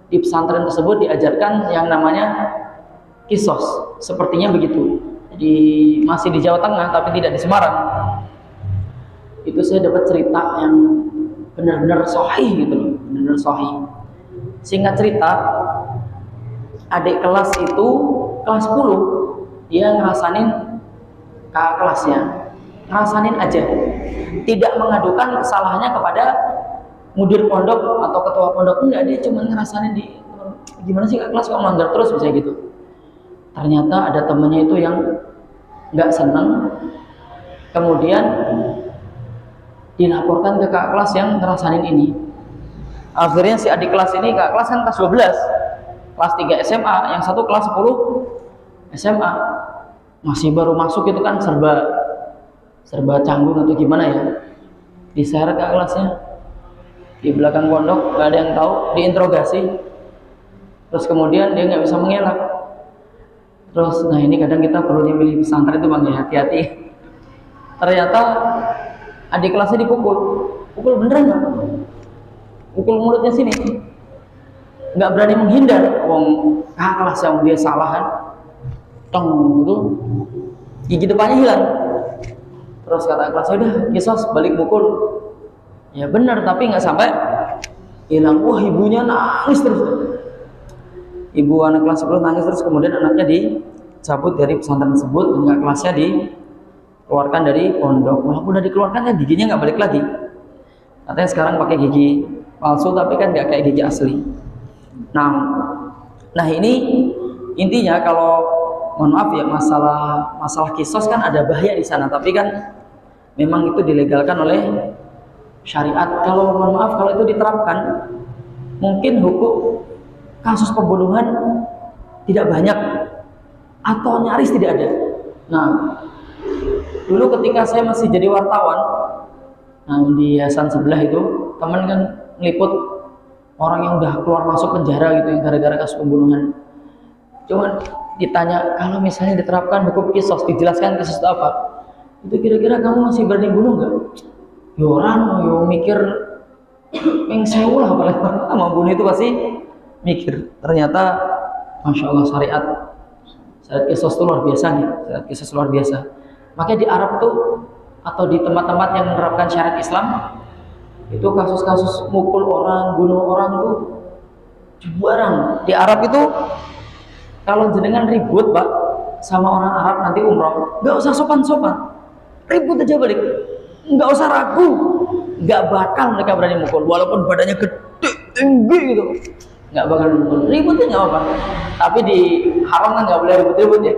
[SPEAKER 1] di pesantren tersebut diajarkan yang namanya kisos, sepertinya begitu. Jadi masih di Jawa Tengah tapi tidak di Semarang. Itu saya dapat cerita yang benar-benar sahih gitu loh, benar-benar sahih. Singkat cerita, adik kelas itu kelas 10, dia ngerasanin kakak kelasnya, ngerasanin aja, tidak mengadukan kesalahannya kepada mudir pondok atau ketua pondok, enggak, dia cuma ngerasanin di gimana sih kakak kelas kok melanggar terus bisa gitu. Ternyata ada temennya itu yang nggak seneng, kemudian dilaporkan ke kakak kelas yang ngerasanin ini. Akhirnya si adik kelas ini, kakak kelas kan kelas 12, kelas 3 SMA, yang satu kelas 10 SMA, masih baru masuk itu kan serba canggung atau gimana ya, diseret kakak kelasnya di belakang pondok, nggak ada yang tahu, diinterogasi, terus kemudian dia nggak bisa mengelak. Terus, nah ini kadang kita perlu milih pesantren itu bang ya, hati-hati. Ternyata adik kelasnya dipukul beneran nggak? Pukul mulutnya sini, nggak berani menghindar. Wong kakak kelas yang dia salahan, tong gitu, gigi depannya hilang. Terus kata kelasnya udah kisos balik mukul. Ya benar, tapi nggak sampai hilang. Wah, ibunya nangis terus. Ibu anak kelas 10 nangis terus, kemudian anaknya dicabut dari pesantren tersebut dan kakak kelasnya dikeluarkan dari pondok. Walaupun udah dikeluarkan kan giginya nggak balik lagi. Katanya sekarang pakai gigi palsu tapi kan nggak kayak gigi asli. Nah ini intinya, kalau mohon maaf ya, masalah kisos kan ada bahaya di sana, tapi kan memang itu dilegalkan oleh syariat. Kalau mohon maaf, kalau itu diterapkan, mungkin hukum kasus pembunuhan tidak banyak atau nyaris tidak ada. Nah, dulu ketika saya masih jadi wartawan, nah di yayasan sebelah itu teman kan ngeliput orang yang udah keluar masuk penjara gitu, yang gara-gara kasus pembunuhan. Cuman ditanya, kalau misalnya diterapkan hukum kisos, dijelaskan kisos itu apa, itu kira-kira kamu masih berani bunuh nggak? Yoran, yo mikir yang sewu lah, paling mau bunuh itu pasti mikir. Ternyata masya Allah, syariat kisos itu luar biasa nih, syariat kisos luar biasa. Makanya di Arab tuh atau di tempat-tempat yang menerapkan syariat Islam itu kasus-kasus mukul orang, bunuh orang tuh jarang. Di Arab itu kalau jenengan ribut pak sama orang Arab nanti umroh, nggak usah sopan-sopan, ribut aja balik, nggak usah ragu, nggak bakal mereka berani mukul walaupun badannya gede tinggi gitu, nggak bakal mukul. Ributnya nggak apa-apa, tapi di haram kan nggak boleh ribut-ribut ya.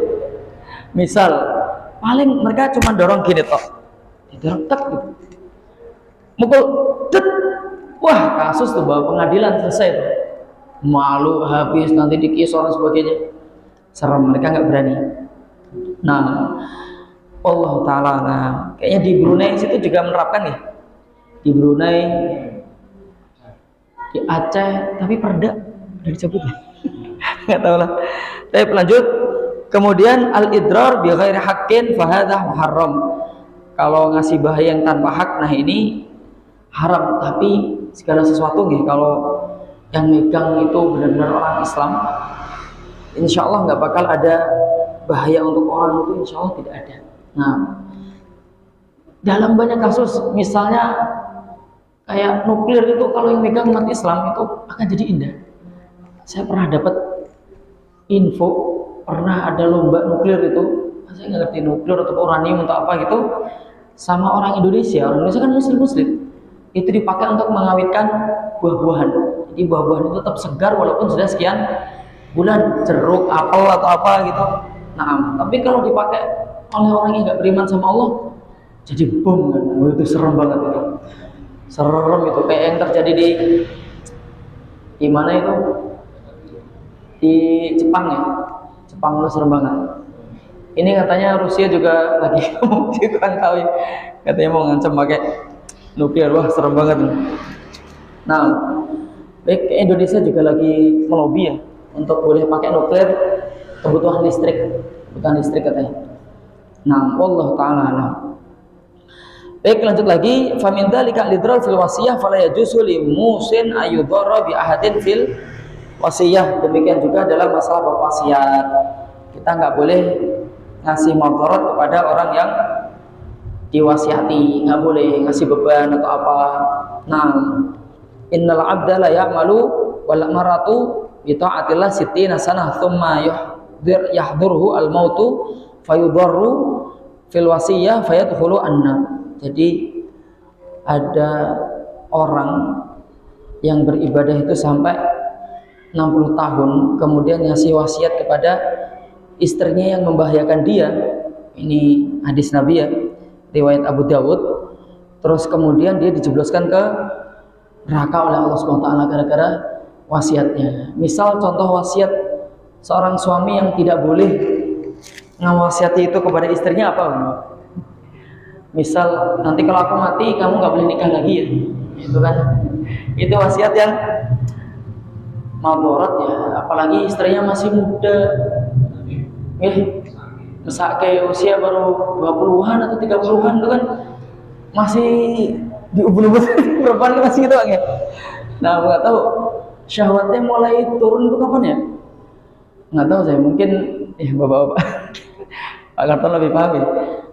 [SPEAKER 1] Misal paling mereka cuma dorong gini toh, didorong tek gitu, mukul tek, wah kasus tuh bawa pengadilan selesai tuh. Malu habis, nanti dikisor dan sebagainya, serem, mereka nggak berani. Nah Allah Ta'ala, nah kayaknya di Brunei situ juga menerapkan ya, di Brunei, di Aceh, tapi perda udah dicabut ya. Nggak tahu lah. Tapi lanjut. Kemudian al-idrar bi ghairi haqqin fahadha muharram. Kalau ngasih bahaya yang tanpa hak, nah ini haram. Tapi segala sesuatu nih, kalau yang megang itu benar-benar orang Islam, insya Allah nggak bakal ada bahaya untuk orang itu, insya Allah tidak ada. Nah, dalam banyak kasus, misalnya kayak nuklir itu, kalau yang megang umat Islam itu akan jadi indah. Saya pernah dapat info, pernah ada lomba nuklir itu, saya nggak ngerti nuklir atau uranium atau apa gitu, sama orang Indonesia kan muslim, itu dipakai untuk mengawetkan buah-buahan. Jadi buah-buahan itu tetap segar walaupun sudah sekian bulan, jeruk, apel atau apa gitu. Nah, tapi kalau dipakai oleh orang yang nggak beriman sama Allah, jadi bom kan. Itu serem banget itu. Serem itu, kayak yang terjadi di mana itu? Di Jepang ya. Jepang itu serem banget. Ini katanya Rusia juga lagi ngomong, kurang tahu ya. Katanya mau ngancam pakai nuklir, wah serem banget. Nah, baik, Indonesia juga lagi melobi ya untuk boleh pakai nuklir, kebutuhan listrik katanya. Nah, Allah Ta'ala. Baik, lanjut lagi. Famin dzalika lidral fil wasiyah fala yajuzu li musin ayyudharra bi ahadin fil wasiyah. Demikian juga dalam masalah bab wasiat. Kita nggak boleh ngasih mudarat kepada orang yang diwasiati, nggak boleh ngasih beban atau apa. Nah, innal abda la ya'malu wal maratu bi ta'atillah sittina sanah thumma yahdurhu al mautu fayudarru fil wasiyah fayadkhulu an-nar. Jadi ada orang yang beribadah itu sampai 60 tahun kemudian ngasih wasiat kepada istrinya yang membahayakan dia. Ini hadis Nabi ya, riwayat Abu Dawud. Terus kemudian dia dijebloskan ke neraka oleh Allah SWT gara-gara wasiatnya. Misal contoh wasiat seorang suami yang tidak boleh ngawasiati itu kepada istrinya apa? Misal nanti kalau aku mati kamu nggak boleh nikah lagi ya, itu kan, itu wasiat yang madarat ya, apalagi istrinya masih muda, misal kayak usia baru 20-an atau 30-an itu kan masih di ubun-ubun perempuan masih gitu kan ya. Nah, nggak tahu syahwatnya mulai turun itu kapan ya? Nggak tahu saya, mungkin bapak-bapak Pak Karton lebih paham ya.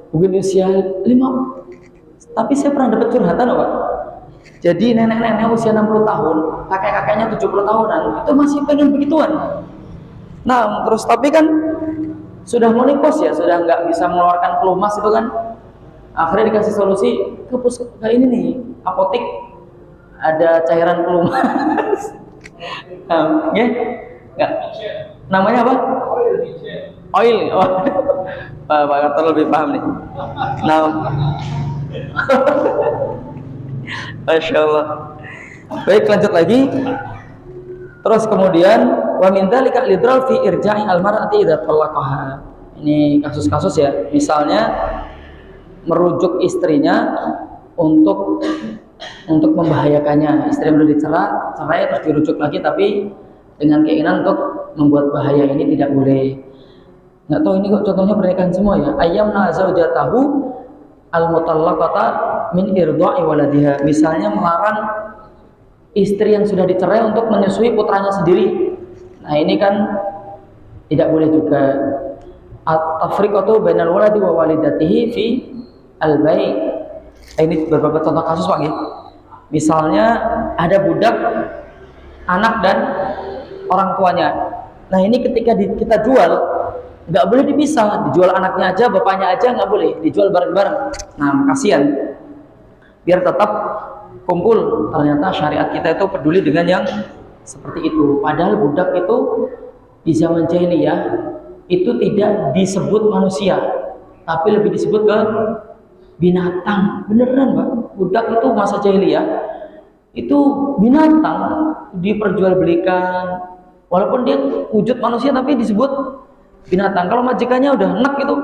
[SPEAKER 1] Mungkin usia 5, tapi saya pernah dapat curhatan Pak. Jadi nenek-nenek usia 60 tahun, kakek-kakeknya 70 tahunan, itu masih pengen begituan. Nah, terus tapi kan sudah menopause ya, sudah nggak bisa mengeluarkan pelumas itu kan. Akhirnya dikasih solusi ke ini nih, apotik ada cairan pelumas. Nah, ya? Nggak. Namanya apa? Oil. Oh. Pak Karton lebih paham nih. Nah, Masya Allah. Baik, lanjut lagi. Terus kemudian wa min dzalika lidral fi irja'i al-mar'ati idza talaqaha. Ini kasus-kasus ya. Misalnya merujuk istrinya untuk membahayakannya. Istri sudah cerai terus dirujuk lagi tapi dengan keinginan untuk membuat bahaya, ini tidak boleh. Nggak tahu ini kok contohnya pernikahan semua ya. Ayyamna zaujatahu al-mutallaqata min irda'i waladiha. Misalnya melarang istri yang sudah dicerai untuk menyusui putranya sendiri. Nah, ini kan tidak boleh juga. At-tafriqatu bainal waladi wa walidatihi fi al-bai'. Ini beberapa contoh kasus Pak ya. Misalnya ada budak, anak dan orang tuanya. Nah, ini ketika kita jual nggak boleh dipisah, dijual anaknya aja, bapaknya aja nggak boleh, dijual bareng-bareng. Nah, kasihan, biar tetap kumpul. Ternyata syariat kita itu peduli dengan yang seperti itu. Padahal budak itu di zaman jahiliyah itu tidak disebut manusia, tapi lebih disebut ke binatang. Beneran Pak, budak itu masa jahiliyah itu binatang, diperjualbelikan. Walaupun dia wujud manusia tapi disebut binatang. Kalau majikannya udah enak gitu,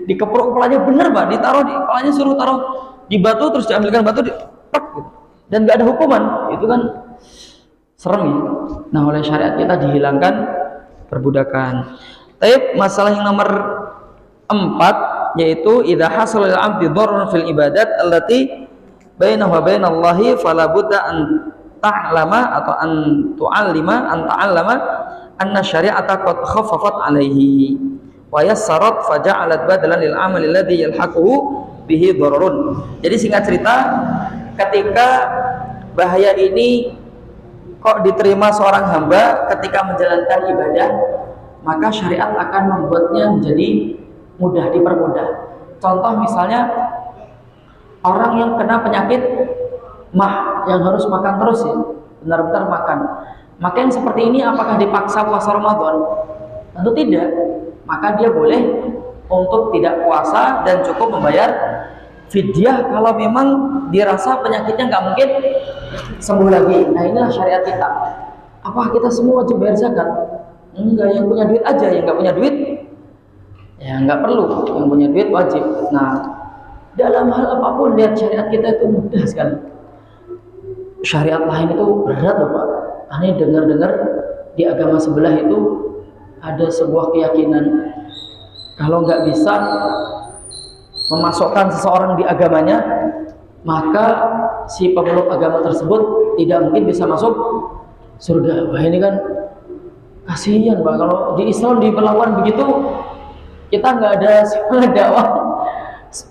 [SPEAKER 1] dikeprok kepalanya, bener Pak, ditaruh di kepalanya, suruh taruh di batu terus diambilkan batu gitu. Dan nggak ada hukuman, itu kan serem ya. Nah, oleh syariat kita dihilangkan perbudakan. Tapi masalah yang nomor 4 yaitu idza hasala lil 'abdi dharrun fil ibadat allati bainahu wa bainallahi fala budda an ta'lama atau an ta'allama anna syari'ata qad khaffafat alaihi wa yassarat faja'alat badalan lil amali alladhi yalhaquhu bihi dhararun. Jadi singkat cerita, ketika bahaya ini kok diterima seorang hamba ketika menjalankan ibadah, maka syariat akan membuatnya menjadi mudah, dipermudah. Contoh misalnya orang yang kena penyakit mah yang harus makan terus ya, benar-benar makan. Maka yang seperti ini apakah dipaksa puasa Ramadan? Tentu tidak. Maka dia boleh untuk tidak puasa dan cukup membayar fidyah kalau memang dirasa penyakitnya nggak mungkin sembuh lagi. Nah, inilah syariat kita. Apa kita semua wajib bayar zakat? Enggak, yang punya duit aja, yang nggak punya duit ya nggak perlu. Yang punya duit wajib. Nah, dalam hal apapun lihat syariat kita itu mudah sekali. Syariat lain itu berat loh Pak. Aneh dengar-dengar di agama sebelah itu ada sebuah keyakinan kalau nggak bisa memasukkan seseorang di agamanya, maka si pemeluk agama tersebut tidak mungkin bisa masuk surga. Wah, ini kan kasihan Pak, kalau di Islam diperlakukan begitu, kita nggak ada semangat dakwah,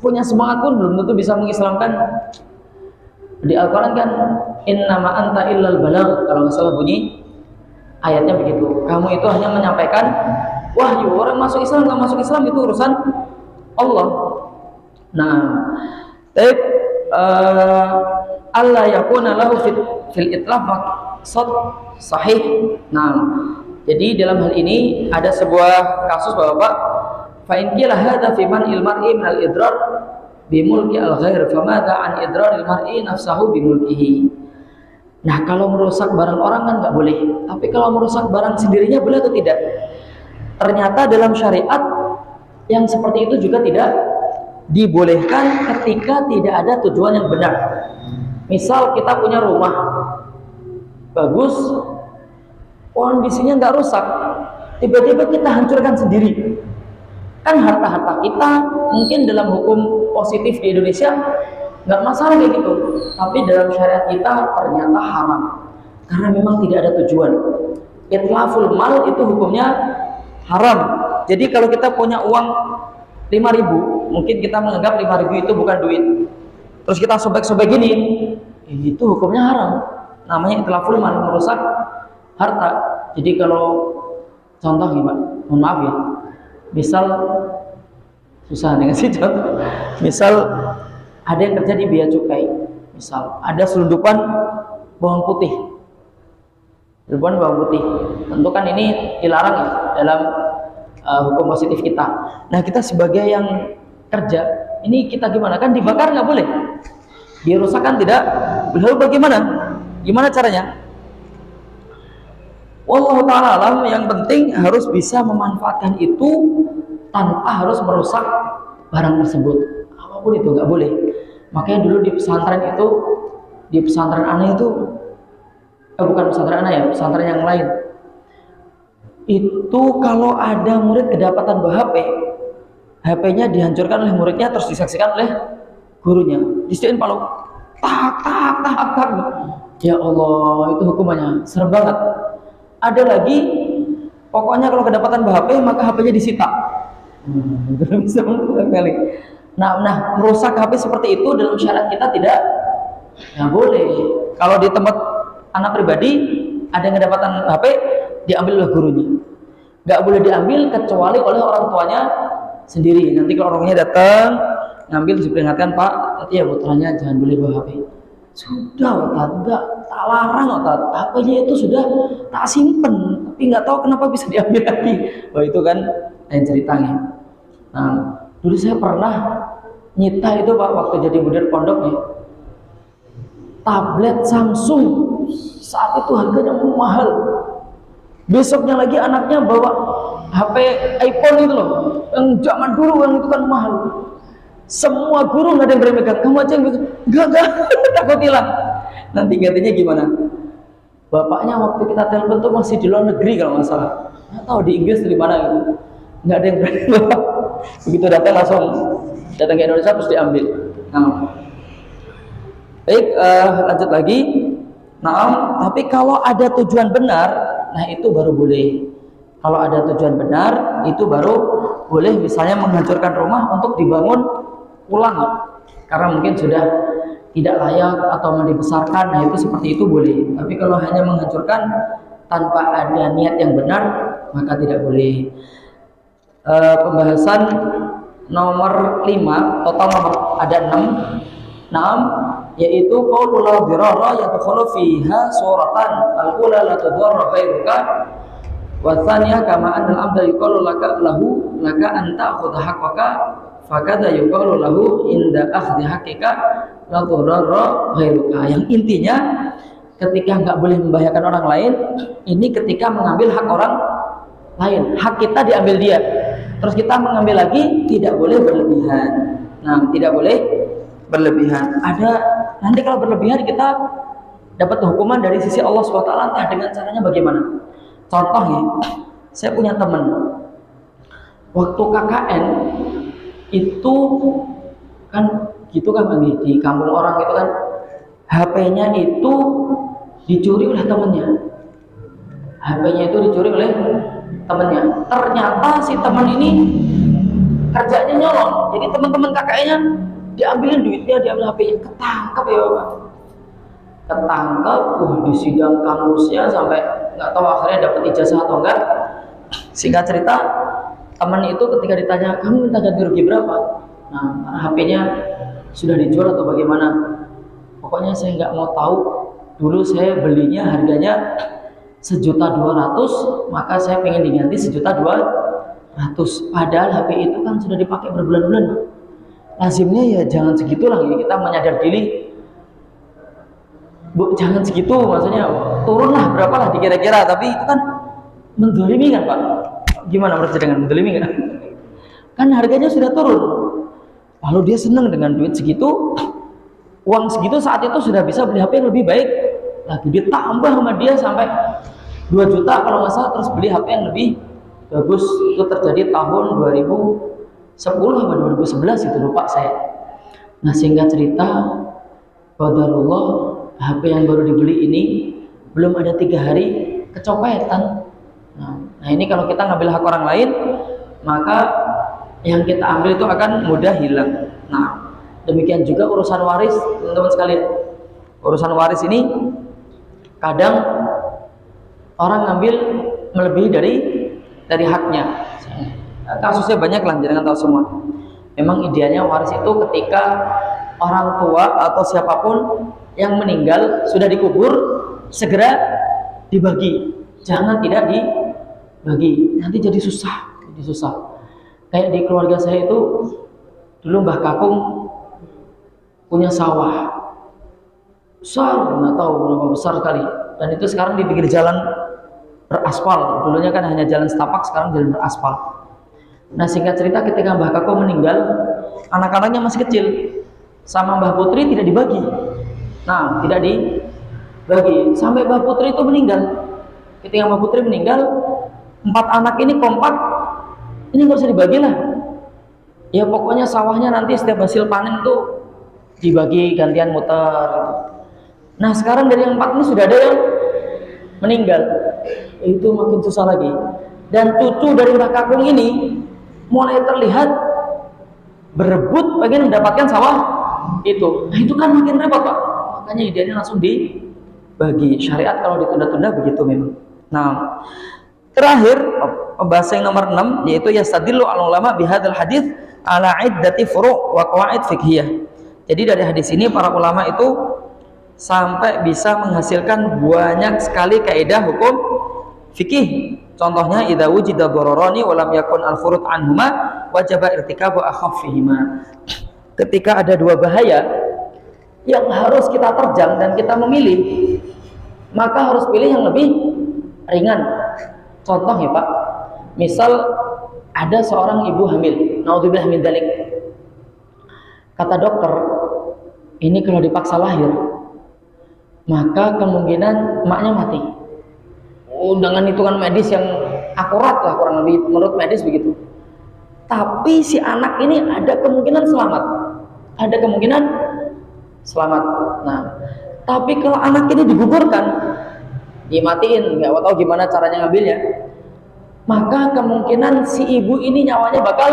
[SPEAKER 1] punya semangat pun belum tentu bisa mengislamkan. Di Al-Quran kan innama anta illal balagh, kalau nggak salah bunyi ayatnya begitu, kamu itu hanya menyampaikan wahyu. Orang masuk Islam nggak masuk Islam itu urusan Allah. Nah, Allah yakuna lahu fil itlaf maqsad sahih. Nah, jadi dalam hal ini ada sebuah kasus Bapak, fa in qila hadza fi man il mar'i min al idrar bi mulki al ghair fa madza an idrar al mar'i nafsahu bi mulkihi. Nah, kalau merusak barang orang kan nggak boleh, tapi kalau merusak barang sendirinya boleh atau tidak? Ternyata dalam syariat yang seperti itu juga tidak dibolehkan ketika tidak ada tujuan yang benar. Misal kita punya rumah bagus, kondisinya nggak rusak, tiba-tiba kita hancurkan sendiri, kan harta-harta kita mungkin dalam hukum positif di Indonesia nggak masalah kayak gitu, tapi dalam syariat kita ternyata haram karena memang tidak ada tujuan. Itlaful mal itu hukumnya haram. Jadi kalau kita punya uang 5.000, mungkin kita menganggap 5.000 itu bukan duit, terus kita sobek-sobek gini, itu hukumnya haram, namanya itlaful mal, merusak harta. Jadi kalau contoh gimana, mohon maaf ya, misal susah nih ngasih contoh, misal ada yang kerja di bea cukai, misal ada selundupan bawang putih, tentu kan ini dilarang ya dalam hukum positif kita. Nah, kita sebagai yang kerja ini kita gimana, kan dibakar nggak boleh, dirusak kan tidak, lalu bagaimana, gimana caranya? Wallahu ta'ala alam, yang penting harus bisa memanfaatkan itu tanpa harus merusak barang tersebut, apapun itu nggak boleh. Makanya dulu di pesantren itu, di pesantren aneh itu, bukan pesantren aneh ya, pesantren yang lain itu, kalau ada murid kedapatan bawa HP, HP-nya dihancurkan oleh muridnya terus disaksikan oleh gurunya, disediain palu, tak tak tak tak. Ya Allah, itu hukumannya serem banget. Ada lagi, pokoknya kalau kedapatan bawa HP maka HP-nya disita. Bisa kali. Nah, merusak HP seperti itu dalam syariat kita tidak boleh. Kalau di tempat anak pribadi ada yang kedapatan HP, diambil oleh gurunya, nggak boleh diambil kecuali oleh orang tuanya sendiri. Nanti kalau orangnya datang ngambil, diperingatkan, Pak, tadi ya putranya jangan boleh bawa HP. Sudah Ustaz, enggak, tak larang Ustaz, HP-nya itu sudah tak simpen, tapi nggak tahu kenapa bisa diambil lagi. Wah, itu kan lain ceritanya. Nah, dulu saya pernah nyita itu Pak, waktu jadi budak pondok ya, tablet Samsung, saat itu harganya mahal. Besoknya lagi anaknya bawa HP iPhone itu loh, yang zaman dulu yang itu kan mahal. Semua guru nggak ada yang berani megang, kamu aja yang gitu, enggak, takut hilang. Nanti gantinya gimana? Bapaknya waktu kita telepon tuh masih di luar negeri kalau nggak salah, nggak tahu di Inggris di mana gitu, nggak ada yang berani bawa. Begitu datang langsung datang ke Indonesia terus diambil. Nah, baik, lanjut lagi. Nah, tapi kalau ada tujuan benar, nah itu baru boleh. Kalau ada tujuan benar, itu baru boleh. Misalnya menghancurkan rumah untuk dibangun ulang, karena mungkin sudah tidak layak atau mau dibesarkan, nah itu seperti itu boleh. Tapi kalau hanya menghancurkan tanpa ada niat yang benar, maka tidak boleh. Pembahasan nomor 5, total nomor ada 6, yaitu qaulul la dirara yadkhulu fiha suratan al-ula la tudarra khairuka wa tsaniyah kama anna al-abda yuqalu laka an ta'khudha haqqaka fakadha yuqalu lahu inda akhdhi haqqika la tudarra khairuka. Yang intinya ketika nggak boleh membahayakan orang lain, ini ketika mengambil hak orang lain, hak kita diambil dia, terus kita mengambil lagi, tidak boleh berlebihan. Nah, tidak boleh berlebihan. Ada nanti kalau berlebihan kita dapat hukuman dari sisi Allah SWT, entah dengan caranya bagaimana. Contohnya, saya punya teman waktu KKN itu Kan gitu kan Bang, di kampung orang itu kan HP-nya itu dicuri oleh temennya. HP-nya itu dicuri oleh temennya. Ternyata si teman ini kerjanya nyolong. Jadi teman-teman kakaknya diambilin duitnya, diambil HP-nya, ketangkep ya Bapak. Ketangkep, di sidang kampusnya sampai nggak tahu akhirnya dapat ijazah atau enggak. Singkat cerita, teman itu ketika ditanya, kamu minta ganti rugi berapa? Nah, HP-nya sudah dijual atau bagaimana? Pokoknya saya nggak mau tahu. Dulu saya belinya harganya 1.200.000, maka saya pengen diganti 1.200.000. Padahal HP itu kan sudah dipakai berbulan-bulan. Lazimnya ya jangan segitulah, ya kita menyadar diri. Bu, jangan segitu, maksudnya turunlah berapa lah dikira-kira, tapi itu kan mendolimi kan Pak. Gimana menurut dengan mendolimi kan? Kan harganya sudah turun. Lalu dia senang dengan duit segitu, uang segitu saat itu sudah bisa beli HP yang lebih baik. Lagi ditambah sama dia sampai 2 juta kalau nggak salah, terus beli HP yang lebih bagus. Itu terjadi tahun 2010 atau 2011 itu, lupa saya. Nah, singkat cerita, qadarullah, HP yang baru dibeli ini belum ada 3 hari kecopetan. Nah ini kalau kita ngambil hak orang lain, maka yang kita ambil itu akan mudah hilang. Nah, demikian juga urusan waris, teman-teman sekalian. Urusan waris ini kadang orang ngambil melebihi dari haknya. Kasusnya banyak lah, jangan tahu semua. Memang idealnya waris itu ketika orang tua atau siapapun yang meninggal sudah dikubur, segera dibagi, jangan tidak dibagi, nanti jadi susah. Kayak di keluarga saya itu dulu Mbah Kakung punya sawah besar, nggak tahu berapa besar sekali, dan itu sekarang di pinggir jalan beraspal. Dulunya kan hanya jalan setapak, sekarang jalan beraspal. Nah, singkat cerita, ketika Mbah Kakung meninggal, anak-anaknya masih kecil, sama Mbah Putri tidak dibagi. Nah, tidak dibagi sampai Mbah Putri itu meninggal. Ketika Mbah Putri meninggal, 4 anak ini kompak, ini nggak usah dibagi lah. Ya pokoknya sawahnya nanti setiap hasil panen tuh dibagi, gantian muter. Nah, sekarang dari yang 4 ini sudah ada yang meninggal. Itu makin susah lagi. Dan cucu dari Mbah Kakung ini mulai terlihat berebut pengen mendapatkan sawah itu. Nah, itu kan makin repot Pak. Makanya idealnya langsung dibagi. Syariat kalau ditunda-tunda begitu memang. Nah, terakhir pembahasan yang nomor 6 yaitu yastadillu al-ulama bihadzal hadits ala iddati furu' wa qawaid fiqhiyah. Jadi dari hadis ini para ulama itu sampai bisa menghasilkan banyak sekali kaidah hukum fikih. Contohnya idza wujida dararani wa lam yakun al-furud anhuma wajaba irtikabu akhaffihima. Ketika ada 2 bahaya yang harus kita terjang dan kita memilih, maka harus pilih yang lebih ringan. Contoh ya Pak, misal ada seorang ibu hamil, naudzubillah min dzalik. Kata dokter, ini kalau dipaksa lahir, maka kemungkinan emaknya mati. Dengan hitungan medis yang akurat lah, kurang lebih menurut medis begitu. Tapi si anak ini ada kemungkinan selamat, ada kemungkinan selamat. Nah, tapi kalau anak ini digugurkan, dimatiin, nggak tahu gimana caranya ngambilnya, maka kemungkinan si ibu ini nyawanya bakal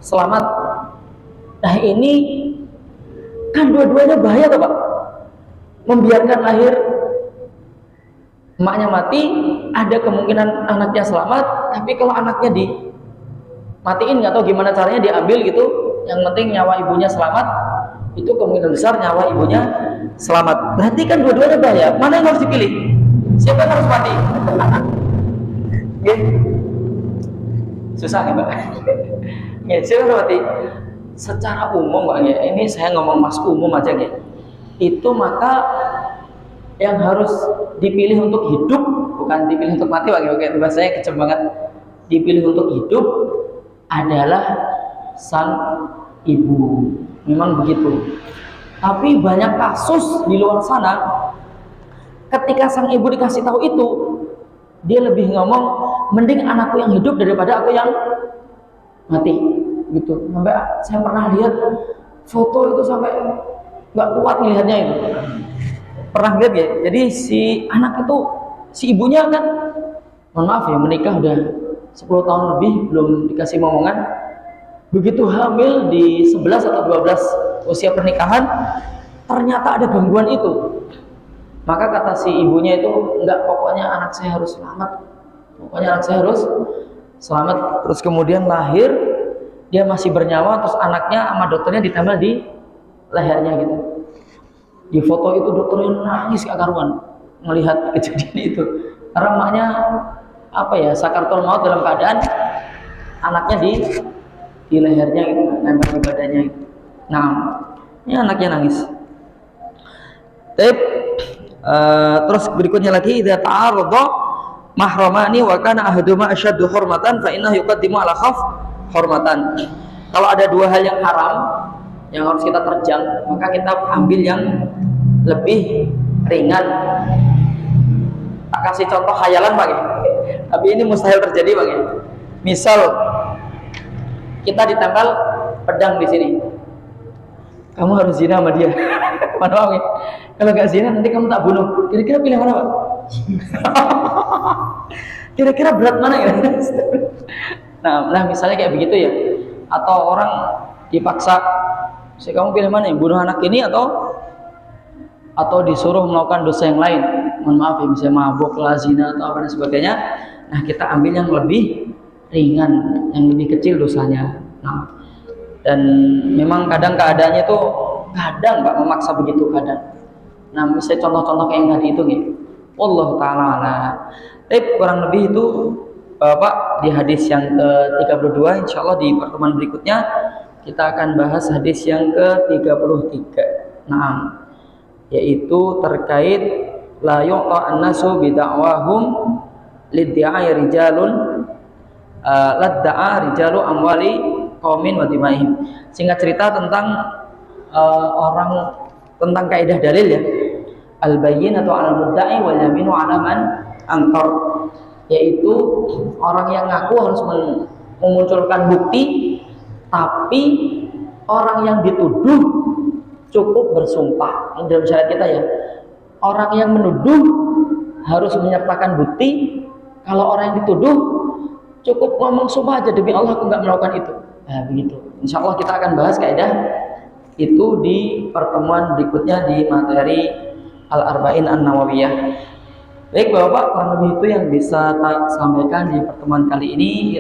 [SPEAKER 1] selamat. Nah, ini kan dua-duanya bahaya tuh Pak. Membiarkan lahir, emaknya mati, ada kemungkinan anaknya selamat, tapi kalau anaknya dimatiin, nggak tahu gimana caranya diambil gitu, yang penting nyawa ibunya selamat, itu kemungkinan besar nyawa ibunya selamat. Berarti kan dua-duanya bahaya. Mana yang harus dipilih? Siapa yang harus mati? Susah nih Pak. Siapa yang harus mati? Secara umum Pak, ini saya ngomong mas umum aja ya. Itu maka yang harus dipilih untuk hidup, bukan dipilih untuk mati Pak. Oke, itu bahasanya kecem banget. Dipilih untuk hidup adalah sang ibu. Memang begitu. Tapi banyak kasus di luar sana, ketika sang ibu dikasih tahu itu, dia lebih ngomong, mending anakku yang hidup daripada aku yang mati. Gitu. Sampai saya pernah lihat foto itu sampai nggak kuat melihatnya itu. Pernah lihat ya? Jadi si anak itu, si ibunya kan, mohon maaf ya, menikah udah 10 tahun lebih belum dikasih momongan. Begitu hamil di 11 atau 12 usia pernikahan, ternyata ada gangguan itu. Maka kata si ibunya itu, enggak, pokoknya anak saya harus selamat. Pokoknya anak saya harus selamat. Terus kemudian lahir, dia masih bernyawa, terus anaknya sama dokternya ditempel di lehernya gitu. Di foto itu dokternya nangis gak karuan melihat kejadian itu. Karena emaknya apa ya, sakaratul maut dalam keadaan anaknya di lehernya gitu, nempel di badannya gitu. Nah, ini anaknya nangis. Terus berikutnya lagi, idza ta'arada mahramani wa kana ahaduhuma asyaddu hurmatan fa innahu yuqaddimu ala khaf hurmatan. Kalau ada dua hal yang haram yang harus kita terjang, maka kita ambil yang lebih ringan. Tak kasih contoh khayalan Pak ya. Tapi ini mustahil terjadi Pak ya. Misal kita ditempel pedang di sini. Kamu harus zina sama dia. Mana ya? Kalau gak zina nanti kamu tak bunuh. Kira-kira pilih mana Pak? Kira-kira berat mana ya? Nah misalnya kayak begitu ya. Atau orang dipaksa, kamu pilih mana ya? Bunuh anak ini atau disuruh melakukan dosa yang lain? Mohon maaf ya, misalnya mabuk, zina atau apa dan sebagainya. Nah kita ambil yang lebih ringan, yang lebih kecil dosanya. Nah, dan memang kadang keadaannya tuh kadang Pak memaksa begitu kadang. Nah misalnya contoh-contoh kayak yang tadi itu gitu. Wallahu ta'ala ala. Kurang lebih itu Bapak di hadis yang ke-32. Insyaallah di pertemuan berikutnya kita akan bahas hadis yang ke-33. Nah, yaitu terkait la yu'ta an-nasu bid'awahum lidda'i rijalun ladda'a rijalu amwali qaumin wa dimaihim. Singkat cerita tentang orang tentang kaidah dalil ya. Al-bayyinatu 'alal mudda'i wal yaminu 'ala man ankar, yaitu orang yang ngaku harus memunculkan bukti, tapi orang yang dituduh cukup bersumpah. Ini dalam syariat kita ya. Orang yang menuduh harus menyertakan bukti. Kalau orang yang dituduh cukup ngomong sumpah aja, demi Allah aku nggak melakukan itu. Nah begitu. Insya Allah kita akan bahas kaidah itu di pertemuan berikutnya di materi Al-Arba'in An-Nawawiyah. Baik Bapak, kurang lebih itu yang bisa tak sampaikan di pertemuan kali ini.